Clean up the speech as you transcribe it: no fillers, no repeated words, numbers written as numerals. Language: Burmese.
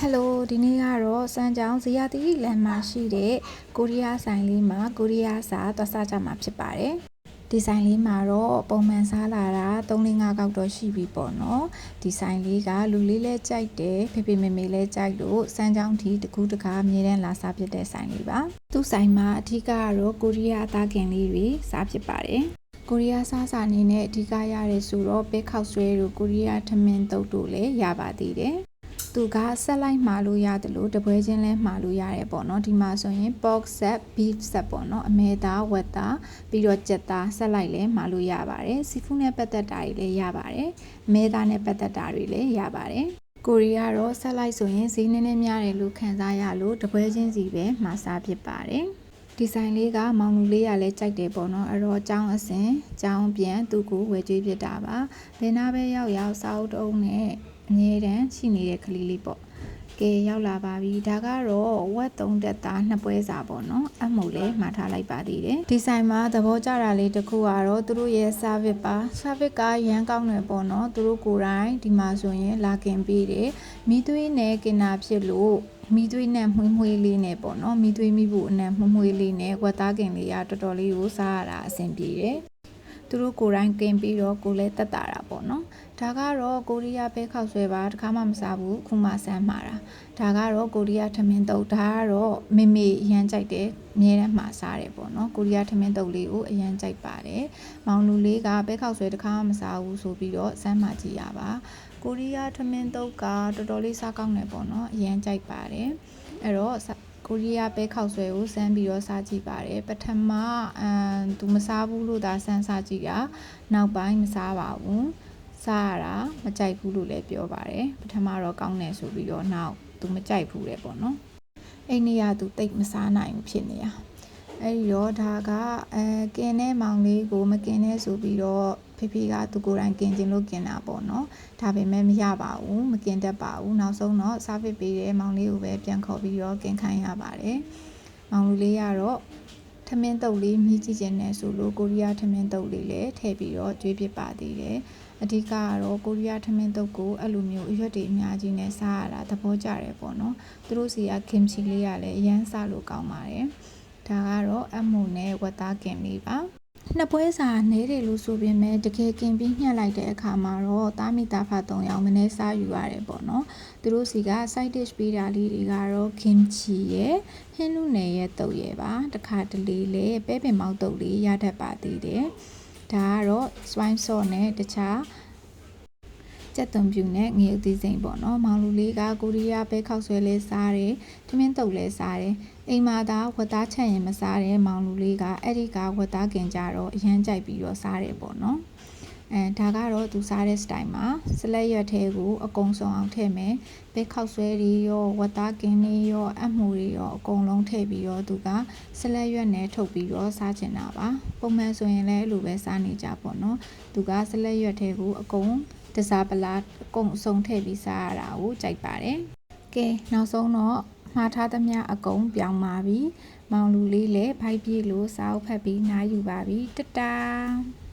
Hello ဒီနေ့ကတော့စမ်းကြောင်းဇေယျသီရိလမ်းမှာရှိတဲ့ကိုရီးယားဆိုင်လေးမှာကိုရီးယားစာသွားစားကြမှာဖြစ်ပါတယ်ဒီဆိုင်လေးမှာတော့ပုံမှန်စားလာတာ3-5ကောက်တော့ရှိပြီပေါ့နော်ဒီဆိုင်လေးကလူလေးလဲကြိုက်တယ်ဖေဖေမေမေလဲကြိုက်လို့စမ်းကြောင်းဒီတကူးတကားအမြဲတမ်းလာစားဖြစ်တဲ့ဆိုင်လေးပါသူ့ဆိုင်မှာအထူးကတော့ကိုရီးယားအသားကင်လေးတွေစားဖြစ်ပါတယ်ကိုရီးယားစားစာအနေနဲ့အဓိကရရဲဆိုတော့ပဲခောက်ဆွဲတို့ကိုရီးယားထမင်းတုပ်တို့လည်းရပါသေးတယ်သူကဆက်လိုက်မှာလို့ရတယ်လို့တပွဲချင်းလဲမှာလို့ရတယ်ပေါ့နော်ဒီမှာဆိုရင် pork set beef set ပေါ့နော်အမဲသားဝက်သားပြီးတော့ကြက်သားဆက်လိုက်လဲမှာလို့ရပါတယ်စီဖူးနဲ့ပတ်သက်တာတွေလည်းရပါတယ်အမဲသားနဲ့ပတ်သက်တာတွေလည်းရပါတယ်ကိုရီးယားတော့ဆက်လိုက်ဆိုရင်ဈေးနည်းနည်းများတယ်လို့ခံစားရလို့တပွဲချင်းစီပဲမှာစားဖြစ်ပါတယ်ဒီဇိုင်းလေးကမောင်လူလေးရလဲကြိုက်တယ်ပေါ့နော်အဲ့တော့ကျောင်းအစင်ကျောင်းပြန်သူ့ကိုဝယ်ကြွေးဖြစ်တာပါဘယ်နာပဲရောက်စာအုပ်တုံးနဲ့အငြင်းတန်းရှိနေတဲ့ကလေးလေးပေါ့ကဲရောက်လာပါပြီဒါကတော့ဝက်3တက်သား2ပွဲစာပေါ့နော်အမှုလဲမှာထားလိုက်ပါသေးတယ်ဒီဆိုင်မှာသဘောကျတာလေးတစ်ခုကတော့သူတို့ရဲ့ service ပါ service ကရမ်းကောင်းတယ်ပေါ့နော်သူတို့ကိုယ်တိုင်ဒီမှာဆိုရင်လာကင်ပေးတယ်မိသွေးနဲ့ကင်နာဖြစ်လို့မိသွေးနဲ့မွှေးလေးနဲ့ပေါ့နော်မိသွေးမိဖို့အနံမွှေးလေးနဲ့ဝက်သားကင်လေးကတော်တော်လေးကိုစားရတာအဆင်ပြေတယ်သူတို့ကိုယ်တိုင်ကင်ပြီးတော့ကိုလည်းတက်တာပေါ့နော်ဒါကတော့ကိုရီးယားပဲခောက်ဆွဲပါတခါမှမစားဘူးခုမှဆမ်းမှာဒါကတော့ကိုရီးယားထမင်းတုပ်ဒါကတော့မေမေအရန်ကြိုက်တယ်အမြဲတမ်းမှာစားတယ်ပေါ့နော်ကိုရီးယားထမင်းတုပ်လေးကိုအရန်ကြိုက်ပါတယ်မောင်လူလေးကပဲခောက်ဆွဲတခါမှမစားဘူးဆိုပြီးတော့ဆမ်းမှာကြည့်ရပါကိုရီးယားထမင်းတုပ်ကတော်တော်လေးစားကောင်းတယ်ပေါ့နော်အရန်ကြိုက်ပါတယ်အဲ့တော့ကိုရီးယားပဲခောက်ဆွဲကိုစမ်းပြီးတော့စားကြည့်ပါတယ်ပထမသူမစားဘူးလို့ဒါစမ်းစားကြည့်တာနောက်ပိုင်းမစားပါဘူးစားရတာမကြိုက်ဘူးလို့လည်းပြောပါတယ်ပထမတော့ကောင်းတယ်ဆိုပြီးတော့နောက်သူမကြိုက်ဘူးလေပေါ့နော်အဲ့နေ့ကသူတိတ်မစားနိုင်ဘူးဖြစ်နေရအဲ့ဒီတော့ဒါကကင်တဲ့မောင်လေးကိုမကင်နဲ့ဆိုပြီးတော့ဖေဖေကသူကိုယ်တိုင်ကင်ခြင်းလို့ကင်တာပေါ့နော်ဒါပေမဲ့မရပါဘူးမကင်တတ်ပါဘူးနောက်ဆုံးတော့စားဖစ်ပေးတဲ့မောင်လေးကိုပဲပြန်ခေါ်ပြီးတော့ကင်ခိုင်းရပါတယ်မောင်လူလေးကတော့ထမင်းတုပ်လေးမြည်ကြည့်ခြင်းနဲ့ဆိုလို့ကိုရီးယားထမင်းတုပ်လေးလည်းထည့်ပြီးတော့ကျွေးပစ်ပါသေးတယ်အဓိကကတော့ကိုရီးယားထမင်းတုပ်ကိုအဲ့လိုမျိုးအရွက်တွေအများကြီးနဲ့စားရတာသဘောကျတယ်ပေါ့နော်သူတို့စီကကင်ချီလေးကလည်းအရန်စားလို့ကောင်းပါတယ်ဒါကတော့အမှုနဲ့ဝက်သားကင်လေးပါနှစ်ပွဲစာနေတယ်လို့ဆိုပေမဲ့တကယ်ကင်ပြီးညှက်လိုက်တဲ့အခါမှာတော့တာမီတာဖာ3ယောက်မနေ့စားယူရတယ်ပေါ့နော်သူတို့စီက side dish ပေးတာလေးတွေကတော့ kimchi ရဲ့ဟင်းနုနယ်ရဲ့တုပ်ရဲ့ပါတခါတလေလေပဲပင်မောက်တုပ်လေးရတတ်ပါသေးတယ်ဒါကတော့ swine sauce နဲ့တခြားကြက်သွန်ပြူနဲ့ငရုတ်သီးစိမ်ပေါ့နော်မောင်လူလေးကကိုရီးယားပဲခောက်ဆွဲလဲစားတယ်ထမင်းတုပ်လဲစားတယ်အိမ်မှာသာဝက်သားချက်ရင်မစားတဲ့မောင်လူလေးကအဲ့ဒီကဝက်သားကင်ကြတော့အရန်ကြိုက်ပြီးတော့စားတယ်ပေါ့နော်ဒါကတော့သူစားတဲ့ style မှာစလက်ရွက်ထဲကိုအကုန်စုံအောင်ထည့်မယ်ပဲခောက်ဆွဲတွေရောဝက်သားကင်တွေရောအမှုတွေရောအကုန်လုံးထည့်ပြီးတော့သူကစလက်ရွက်နဲ့ထုတ်ပြီးတော့စားချင်တာပါပုံမှန်ဆိုရင်လည်းအဲ့လိုပဲစားနေကြပေါ့နော်သူကစလက်ရွက်ထဲကိုအကုန်တစားပလာအကုန်အစုံထည့်ပြီးစားရတာကိုကြိုက်ပါတယ်ကဲနောက်ဆုံးတော့မှားထားသမျှအကုန်ပြောင်းပါပြီမောင်လူလေးလည်းဖိုက်ပြေးလို့စားအုပ်ဖက်ပြီးနားယူပါပြီတတား